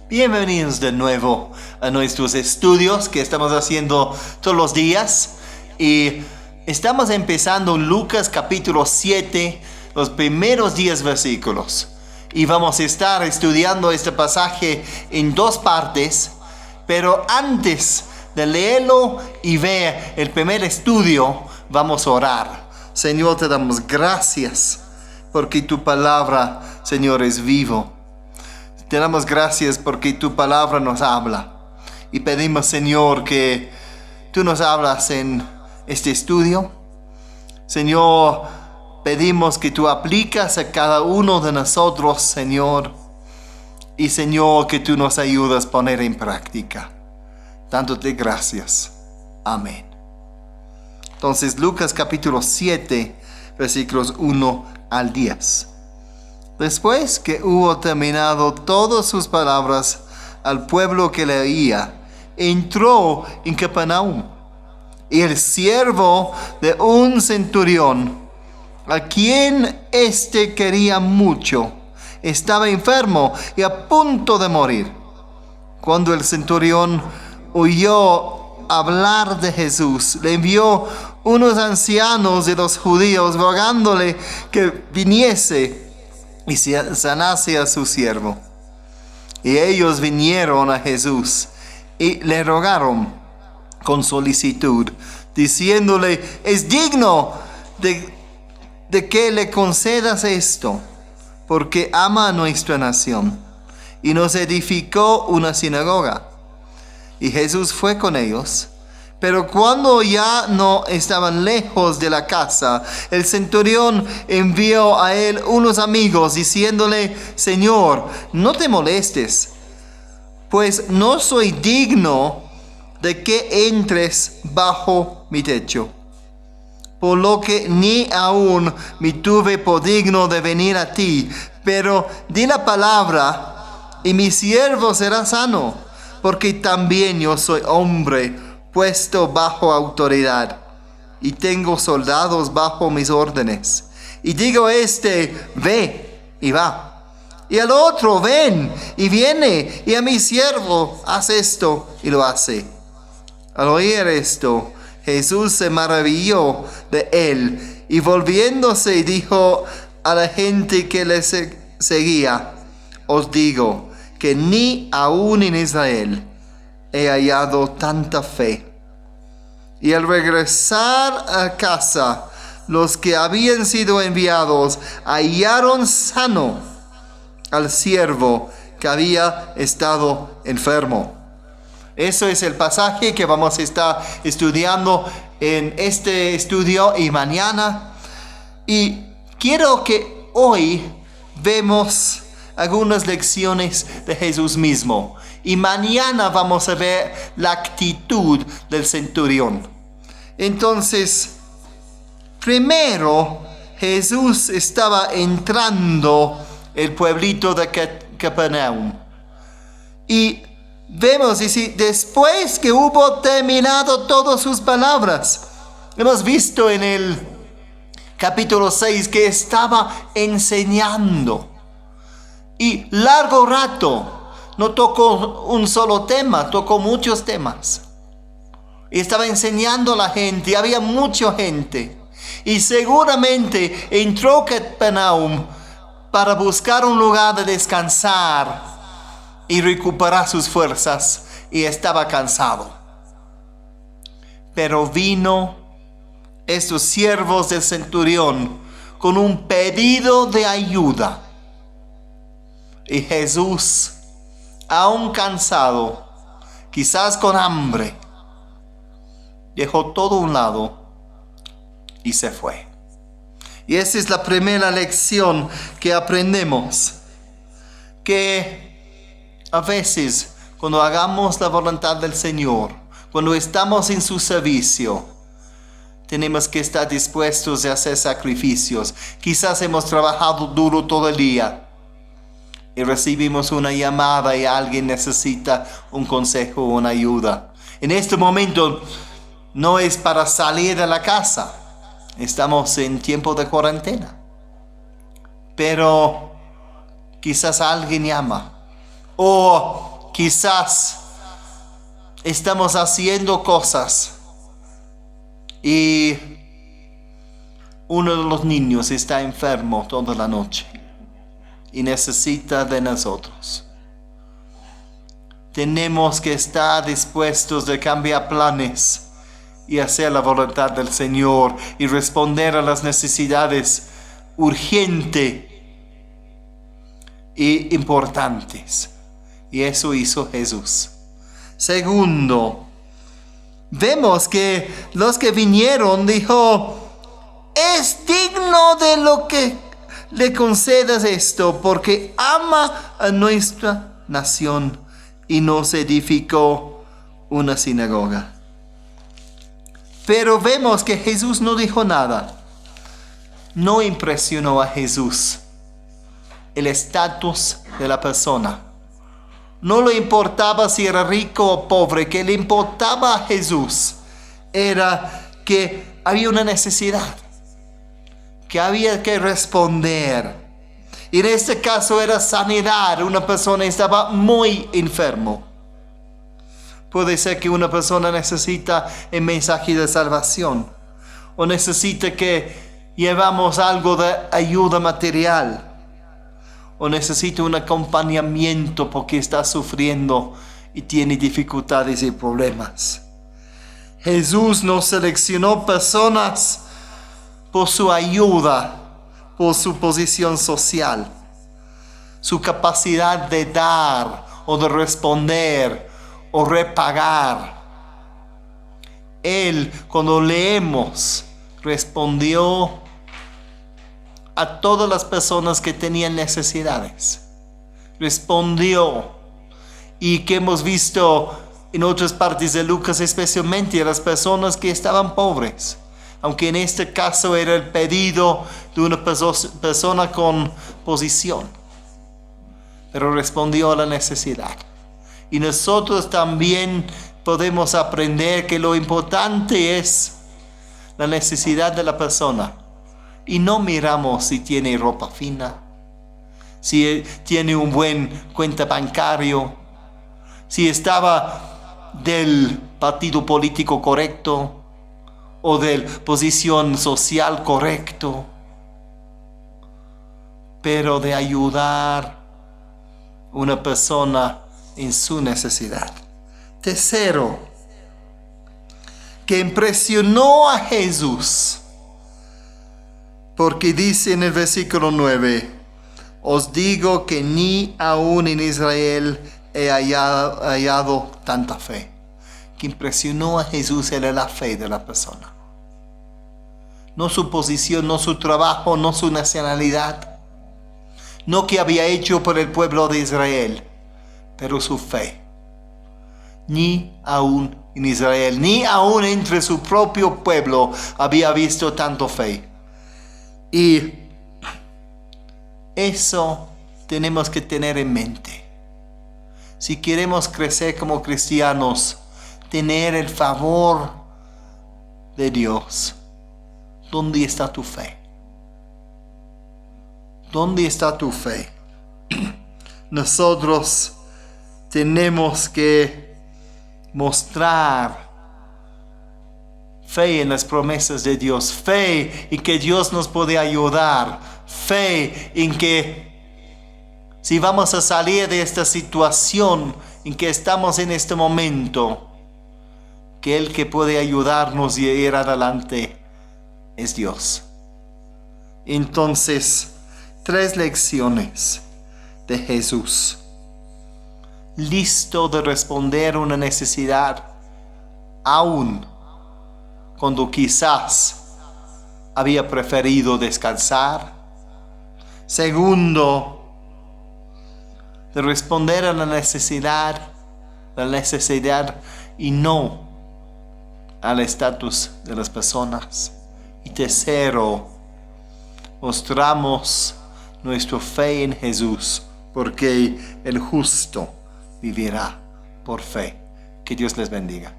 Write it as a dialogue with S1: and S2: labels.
S1: Bienvenidos de nuevo a nuestros estudios que estamos haciendo todos los días. Y estamos empezando Lucas capítulo 7, los primeros 10 versículos. Y vamos a estar estudiando este pasaje en dos partes. Pero antes de leerlo y ver el primer estudio, vamos a orar. Señor, te damos gracias porque tu palabra, Señor, es vivo. Te damos gracias porque tu palabra nos habla. Y pedimos, Señor, que tú nos hablas en este estudio. Señor, pedimos que tú aplicas a cada uno de nosotros, Señor. Y, Señor, que tú nos ayudas a poner en práctica. Dándote gracias. Amén. Entonces, Lucas capítulo 7, versículos 1 al 10. Después que hubo terminado todas sus palabras al pueblo que le oía, entró en Capernaum. Y el siervo de un centurión, a quien éste quería mucho, estaba enfermo y a punto de morir. Cuando el centurión oyó hablar de Jesús, le envió unos ancianos de los judíos rogándole que viniese y sanase a su siervo. Y ellos vinieron a Jesús y le rogaron con solicitud, diciéndole: es digno de que le concedas esto, porque ama a nuestra nación y nos edificó una sinagoga. Y Jesús fue con ellos. Pero cuando ya no estaban lejos de la casa, el centurión envió a él unos amigos diciéndole: Señor, no te molestes, pues no soy digno de que entres bajo mi techo. Por lo que ni aún me tuve por digno de venir a ti, pero di la palabra y mi siervo será sano, porque también yo soy hombre puesto bajo autoridad, y tengo soldados bajo mis órdenes. Y digo a este: ve, y va. Y al otro: ven, y viene. Y a mi siervo: haz esto, y lo hace. Al oír esto, Jesús se maravilló de él, y volviéndose dijo a la gente que le seguía: os digo que ni aún en Israel he hallado tanta fe. Y al regresar a casa, los que habían sido enviados hallaron sano al siervo que había estado enfermo. Eso es el pasaje que vamos a estar estudiando en este estudio y mañana. Y quiero que hoy vemos algunas lecciones de Jesús mismo. Y mañana vamos a ver la actitud del centurión. Entonces, primero Jesús estaba entrando el pueblito de Capernaum. Y vemos, después que hubo terminado todas sus palabras, hemos visto en el capítulo 6 que estaba enseñando. Y largo rato. No tocó un solo tema, tocó muchos temas. Y estaba enseñando a la gente, había mucha gente. Y seguramente entró a Capernaum para buscar un lugar de descansar y recuperar sus fuerzas. Y estaba cansado. Pero vino estos siervos del centurión con un pedido de ayuda. Y Jesús, aún cansado, quizás con hambre, dejó todo a un lado y se fue. Y esa es la primera lección que aprendemos. Que a veces, cuando hagamos la voluntad del Señor, cuando estamos en su servicio, tenemos que estar dispuestos a hacer sacrificios. Quizás hemos trabajado duro todo el día y recibimos una llamada y alguien necesita un consejo o una ayuda. En este momento no es para salir de la casa. Estamos en tiempo de cuarentena. Pero quizás alguien llama. O quizás estamos haciendo cosas y uno de los niños está enfermo toda la noche y necesita de nosotros. Tenemos que estar dispuestos de cambiar planes y hacer la voluntad del Señor y responder a las necesidades urgentes e importantes. Y eso hizo Jesús. Segundo, vemos que los que vinieron dijo: es digno de lo que le concedas esto, porque ama a nuestra nación y nos edificó una sinagoga. Pero vemos que Jesús no dijo nada. No impresionó a Jesús el estatus de la persona. No le importaba si era rico o pobre. Que le importaba a Jesús era que había una necesidad, que había que responder. Y en este caso era sanidad. Una persona estaba muy enfermo. Puede ser que una persona necesita el mensaje de salvación, o necesita que llevamos algo de ayuda material, o necesita un acompañamiento porque está sufriendo y tiene dificultades y problemas. Jesús no seleccionó personas por su ayuda, por su posición social, su capacidad de dar o de responder o repagar. Él, cuando leemos, respondió a todas las personas que tenían necesidades. Respondió, y que hemos visto en otras partes de Lucas, especialmente a las personas que estaban pobres. Aunque en este caso era el pedido de una persona con posición. Pero respondió a la necesidad. Y nosotros también podemos aprender que lo importante es la necesidad de la persona. Y no miramos si tiene ropa fina, si tiene un buen cuenta bancario, si estaba del partido político correcto o de posición social correcto, pero de ayudar a una persona en su necesidad. Tercero, que impresionó a Jesús, porque dice en el versículo 9: os digo que ni aún en Israel he hallado tanta fe. Que impresionó a Jesús era la fe de la persona. No su posición, no su trabajo, no su nacionalidad, no que había hecho por el pueblo de Israel, pero su fe. Ni aún en Israel, ni aún entre su propio pueblo había visto tanto fe. Y eso tenemos que tener en mente. Si queremos crecer como cristianos, tener el favor de Dios, ¿dónde está tu fe? ¿Dónde está tu fe? Nosotros tenemos que mostrar fe en las promesas de Dios, fe en que Dios nos puede ayudar, fe en que si vamos a salir de esta situación en que estamos en este momento, que el que puede ayudarnos y ir adelante es Dios. Entonces, 3 lecciones de Jesús. Listo de responder a una necesidad, aún cuando quizás había preferido descansar. Segundo, de responder a la necesidad y no al estatus de las personas. Y tercero, mostramos nuestra fe en Jesús, porque el justo vivirá por fe. Que Dios les bendiga.